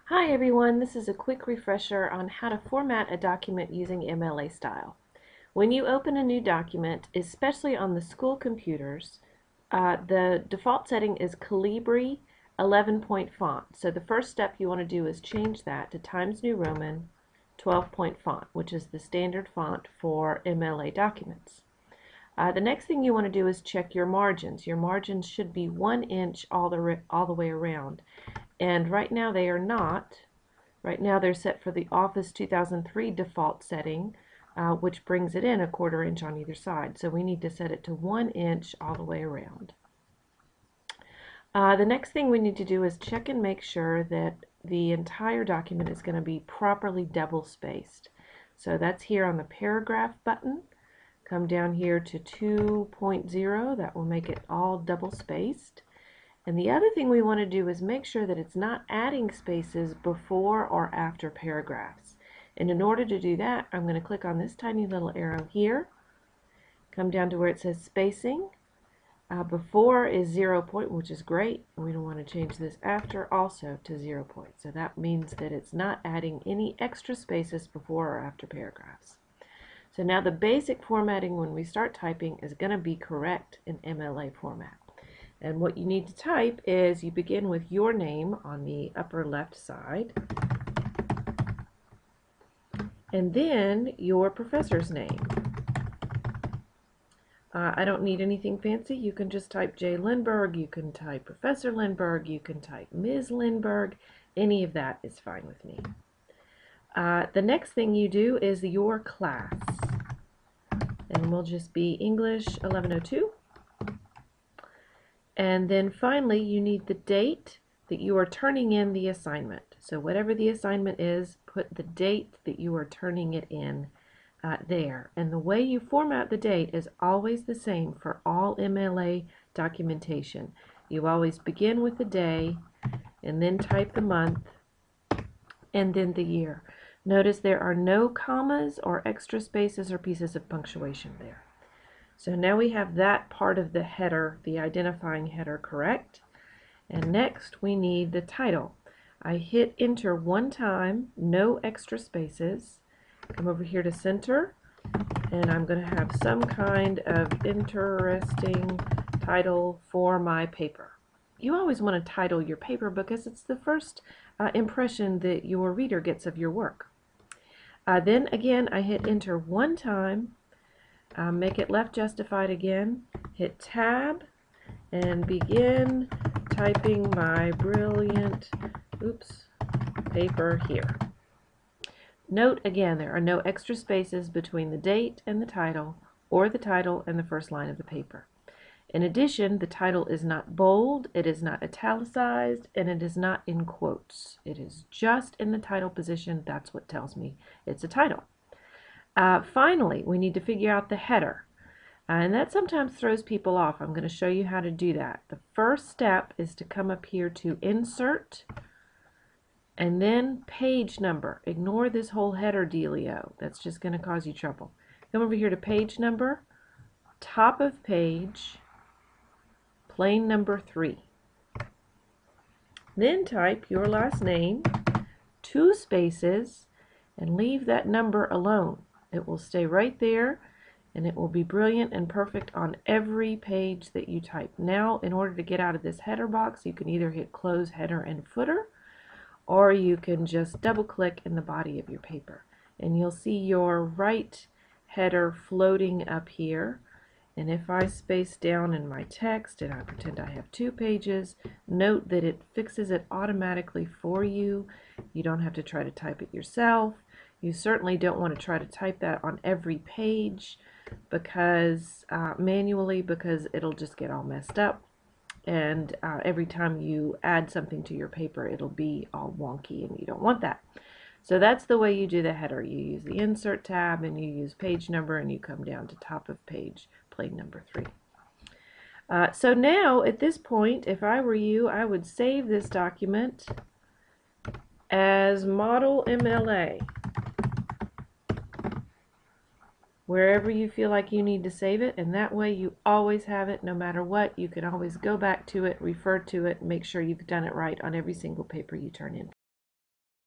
Hi everyone, this is a quick refresher on how to format a document using MLA style. When you open a new document, especially on the school computers, the default setting is Calibri 11-point font. So the first step you want to do is change that to Times New Roman 12-point font, which is the standard font for MLA documents. The next thing you want to do is check your margins. Your margins should be 1 inch all the way around. And right now they are not. Right now they're set for the Office 2003 default setting, which brings it in a 1/4 inch on either side. So we need to set it to 1 inch all the way around. The next thing we need to do is check and make sure that the entire document is going to be properly double spaced. So that's here on the paragraph button. Come down here to 2.0. That will make it all double spaced. And the other thing we want to do is make sure that it's not adding spaces before or after paragraphs. And in order to do that, I'm going to click on this tiny little arrow here, come down to where it says spacing. Before is 0 point, which is great. We don't want to change this after also to 0 point. So that means that it's not adding any extra spaces before or after paragraphs. So now the basic formatting when we start typing is going to be correct in MLA format. And what you need to type is you begin with your name on the upper left side, and then your professor's name. I don't need anything fancy. You can just type J. Lindbergh, you can type Professor Lindbergh, you can type Ms. Lindbergh. Any of that is fine with me. The next thing you do is your class, and we'll just be English 1102. And then finally, you need the date that you are turning in the assignment. So whatever the assignment is, put the date that you are turning it in there. And the way you format the date is always the same for all MLA documentation. You always begin with the day, and then type the month, and then the year. Notice there are no commas or extra spaces or pieces of punctuation there. So now we have that part of the header, the identifying header, correct. And next we need the title. I hit enter 1 time, no extra spaces. Come over here to center, and I'm going to have some kind of interesting title for my paper. You always want to title your paper because it's the first impression that your reader gets of your work. Then again, I hit enter 1 time. Make it left justified again, hit tab, and begin typing my brilliant paper here. Note again, there are no extra spaces between the date and the title, or the title and the first line of the paper. In addition, the title is not bold, it is not italicized, and it is not in quotes. It is just in the title position. That's what tells me it's a title. Finally, we need to figure out the header, and that sometimes throws people off. I'm going to show you how to do that. The first step is to come up here to Insert, and then Page Number. Ignore this whole header dealio. That's just going to cause you trouble. Come over here to Page Number, top of page, plain number 3. Then type your last name, 2 spaces, and leave that number alone. It will stay right there, and it will be brilliant and perfect on every page that you type. Now, in order to get out of this header box, you can either hit Close Header and Footer, or you can just double-click in the body of your paper. And you'll see your right header floating up here. And if I space down in my text and I pretend I have 2 pages, note that it fixes it automatically for you. You don't have to try to type it yourself. You certainly don't want to try to type that on every page because manually, because it'll just get all messed up. And every time you add something to your paper, it'll be all wonky, and you don't want that. So that's the way you do the header. You use the Insert tab, and you use Page Number, and you come down to top of page, plain number 3. So now, at this point, if I were you, I would save this document as Model MLA. Wherever you feel like you need to save it, and that way you always have it no matter what. You can always go back to it, refer to it, and make sure you've done it right on every single paper you turn in.